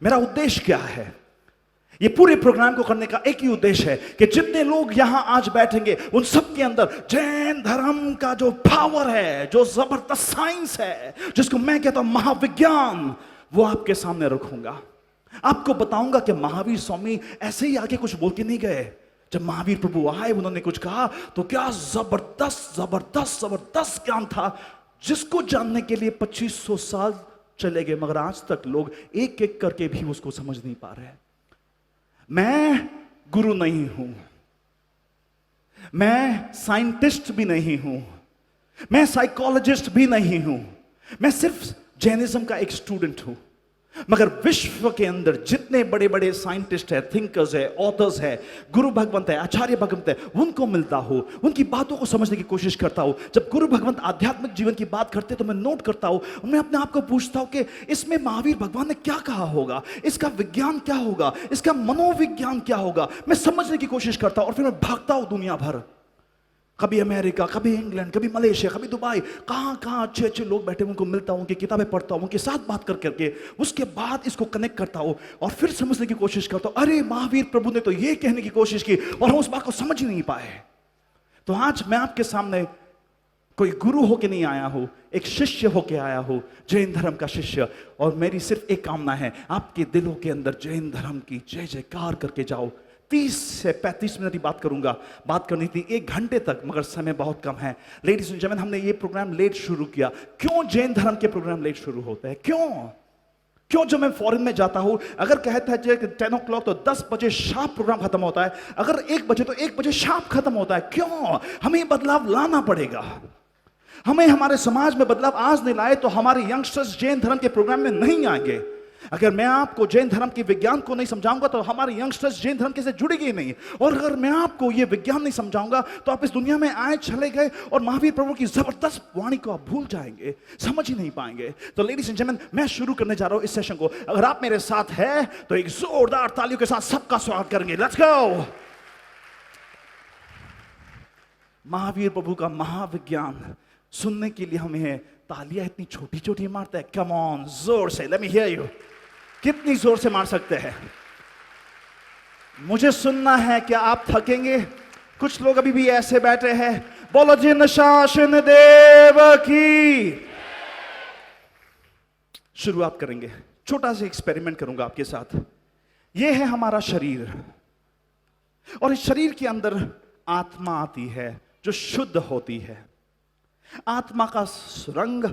मेरा उद्देश्य क्या है? ये पूरे प्रोग्राम को करने का एक ही उद्देश्य है कि जितने लोग यहां आज बैठेंगे उन सब के अंदर जैन धर्म का जो पावर है, जो जबरदस्त साइंस है, जिसको मैं कहता हूं महाविज्ञान, वो आपके सामने रखूंगा। आपको बताऊंगा कि महावीर स्वामी ऐसे ही आके कुछ बोल के नहीं गए। जब महावीर प्रभु आए, उन्होंने कुछ कहा तो क्या जबरदस्त जबरदस्त जबरदस्त ज्ञान था, जिसको जानने के लिए 2500 साल चले गए, मगर आज तक लोग एक एक करके भी उसको समझ नहीं पा रहे। मैं गुरु नहीं हूं, मैं साइंटिस्ट भी नहीं हूं, मैं साइकोलॉजिस्ट भी नहीं हूं, मैं सिर्फ जैनिज्म का एक स्टूडेंट हूं। मगर विश्व के अंदर जितने बड़े बड़े साइंटिस्ट है, थिंकर्स है, ऑथर्स है, गुरु भगवंत है, आचार्य भगवंत है, उनको मिलता हो, उनकी बातों को समझने की कोशिश करता हूं। जब गुरु भगवंत आध्यात्मिक जीवन की बात करते तो मैं नोट करता हूं, मैं अपने आप को पूछता हूं कि इसमें महावीर भगवान ने क्या कहा होगा, इसका विज्ञान क्या होगा, इसका मनोविज्ञान क्या होगा। मैं समझने की कोशिश करता हूं और फिर मैं भागता हूं दुनिया भर, कभी अमेरिका, कभी इंग्लैंड, कभी मलेशिया, कभी दुबई, कहां कहां अच्छे अच्छे लोग बैठे, उनको मिलता हूं, उनकी किताबें पढ़ता हूं, उनके साथ बात कर करके उसके बाद इसको कनेक्ट करता हूं और फिर समझने की कोशिश करता हूं। अरे महावीर प्रभु ने तो ये कहने की कोशिश की और हम उस बात को समझ ही नहीं पाए। तो आज मैं आपके सामने कोई गुरु होके नहीं आया हूं, एक शिष्य होके आया हूं, जैन धर्म का शिष्य। और मेरी सिर्फ एक कामना है, आपके दिलों के अंदर जैन धर्म की जय जयकार करके जाओ। 30 से 35 मिनट ही बात करूंगा, बात करनी थी 1 घंटे तक, मगर समय बहुत कम है। लेडीज एंड जेंटलमैन, हमने ये प्रोग्राम लेट शुरू किया। क्यों जैन धर्म के प्रोग्राम लेट शुरू होते हैं? क्यों जब मैं फॉरेन में जाता हूं, अगर कहता है 10 o'clock तो 10 बजे शार्प प्रोग्राम खत्म होता है, अगर 1 बजे तो 1 बजे शार्प खत्म होता है। क्यों? हमें बदलाव लाना पड़ेगा। हमें हमारे समाज में बदलाव आज नहीं लाए तो हमारे यंगस्टर्स जैन धर्म के प्रोग्राम में नहीं आएंगे। अगर मैं आपको जैन धर्म के विज्ञान को नहीं समझाऊंगा तो हमारे यंगस्टर्स जैन धर्म के से जुड़ेंगे नहीं। और अगर मैं आपको ये विज्ञान नहीं समझाऊंगा तो आप इस दुनिया में आए, चले गए और महावीर प्रभु की जबरदस्त वाणी को आप भूल जाएंगे, समझ ही नहीं पाएंगे। तो लेडीज एंड जेंटलमैन, मैं शुरू करने जा रहा हूं इस सेशन को। अगर आप मेरे साथ हैं तो एक जोरदार तालियों के साथ सबका स्वागत करेंगे। Let's go. महावीर प्रभु का महाविज्ञान सुनने के लिए हमें तालियां इतनी छोटी छोटी मारता है। कम ऑन, जोर से, लेट मी हियर यू। कितनी जोर से मार सकते हैं? मुझे सुनना है। क्या आप थकेंगे? कुछ लोग अभी भी ऐसे बैठे हैं। बोलो जिन शासन देव की। शुरुआत करेंगे, छोटा सा एक्सपेरिमेंट करूंगा आपके साथ। यह है हमारा शरीर और इस शरीर के अंदर आत्मा आती है जो शुद्ध होती है। आत्मा का रंग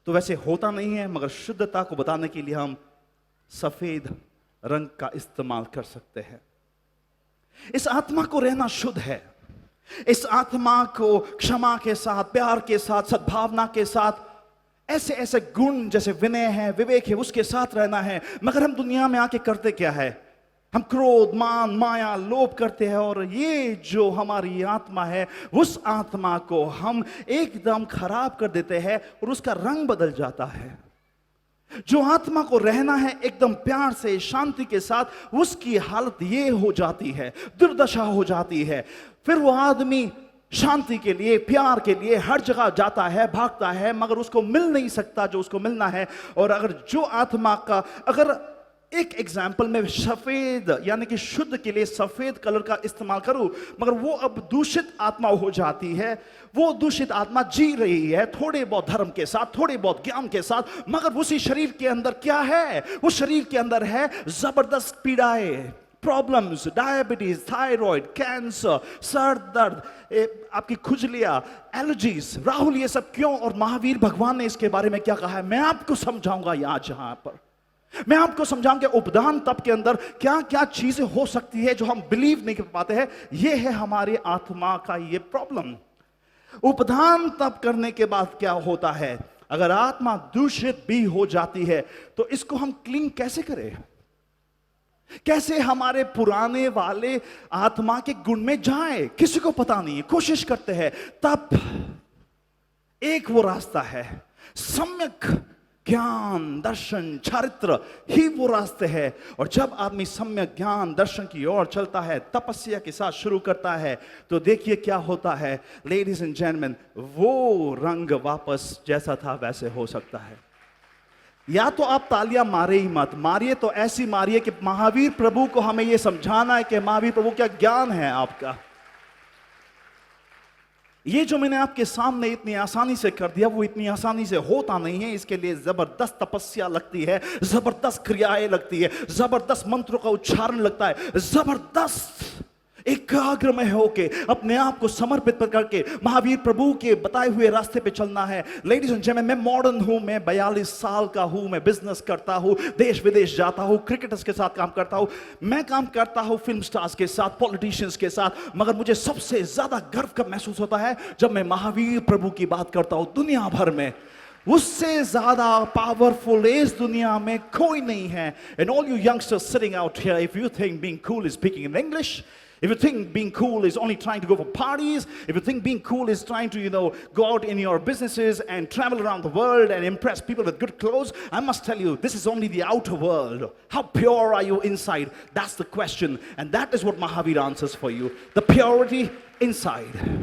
तो वैसे होता नहीं है, मगर शुद्धता को बताने के लिए हम सफेद रंग का इस्तेमाल कर सकते हैं। इस आत्मा को रहना शुद्ध है। इस आत्मा को क्षमा के साथ, प्यार के साथ, सद्भावना के साथ, ऐसे ऐसे गुण जैसे विनय है, विवेक है, उसके साथ रहना है। मगर हम दुनिया में आके करते क्या है? हम क्रोध, मान, माया, लोभ करते हैं और ये जो हमारी आत्मा है, उस आत्मा को हम एकदम खराब कर देते हैं और उसका रंग बदल जाता है। जो आत्मा को रहना है एकदम प्यार से, शांति के साथ, उसकी हालत ये हो जाती है, दुर्दशा हो जाती है। फिर वो आदमी शांति के लिए, प्यार के लिए हर जगह जाता है, भागता है, मगर उसको मिल नहीं सकता जो उसको मिलना है। और अगर जो आत्मा का, अगर एक एग्जाम्पल में सफेद यानी कि शुद्ध के लिए सफेद कलर का इस्तेमाल करूं, मगर वो अब दूषित आत्मा हो जाती है। वो दूषित आत्मा जी रही है थोड़े बहुत धर्म के साथ, थोड़े बहुत ज्ञान के साथ, मगर उसी शरीर के अंदर क्या है? उस शरीर के अंदर है जबरदस्त पीड़ाएं, प्रॉब्लम्स, डायबिटीज, थायराइड, कैंसर, सर दर्द, आपकी खुजलियां, एलर्जीज। राहुल, ये सब क्यों? और महावीर भगवान ने इसके बारे में क्या कहा है, मैं आपको समझाऊंगा। यहां पर मैं आपको समझाऊंगा उपदान तप के अंदर क्या क्या चीजें हो सकती है जो हम बिलीव नहीं कर पाते हैं। यह है हमारे आत्मा का ये प्रॉब्लम। उपदान तप करने के बाद क्या होता है? अगर आत्मा दूषित भी हो जाती है तो इसको हम क्लीन कैसे करें? कैसे हमारे पुराने वाले आत्मा के गुण में जाए? किसी को पता नहीं है। कोशिश करते हैं। तब एक वो रास्ता है, सम्यक ज्ञान, दर्शन, चारित्र ही वो रास्ते हैं। और जब आदमी सम्यक ज्ञान, दर्शन की ओर चलता है, तपस्या के साथ शुरू करता है, तो देखिए क्या होता है लेडीज एंड जेंटलमैन, वो रंग वापस जैसा था वैसे हो सकता है। या तो आप तालियां मारे ही मत, मारिए तो ऐसी मारिए कि महावीर प्रभु को हमें यह समझाना है कि महावीर प्रभु क्या ज्ञान है आपका। ये जो मैंने आपके सामने इतनी आसानी से कर दिया, वो इतनी आसानी से होता नहीं है। इसके लिए जबरदस्त तपस्या लगती है, जबरदस्त क्रियाएं लगती है, जबरदस्त मंत्रों का उच्चारण लगता है, जबरदस्त एकाग्र में होके अपने आप को समर्पित करके महावीर प्रभु के बताए हुए रास्ते पे चलना है। लेडीज एंड जेंटलमैन, मैं मॉडर्न हूं, मैं 42 साल का हूं, मैं बिजनेस करता हूं, देश विदेश जाता हूं, क्रिकेटर्स के साथ काम करता हूं, मैं काम करता हूं फिल्म स्टार्स के साथ, पॉलिटिशियंस के साथ, मगर मुझे सबसे ज्यादा गर्व कब महसूस होता है जब मैं महावीर प्रभु की बात करता हूं। दुनिया भर में उससे ज्यादा पावरफुल इस दुनिया में कोई नहीं है। And all you youngsters sitting out here, if you think being cool is speaking in English, if you think being cool is only trying to go for parties, if you think being cool is trying to, go out in your businesses and travel around the world and impress people with good clothes, I must tell you, this is only the outer world. How pure are you inside? That's the question. And that is what Mahavir answers for you. The purity inside.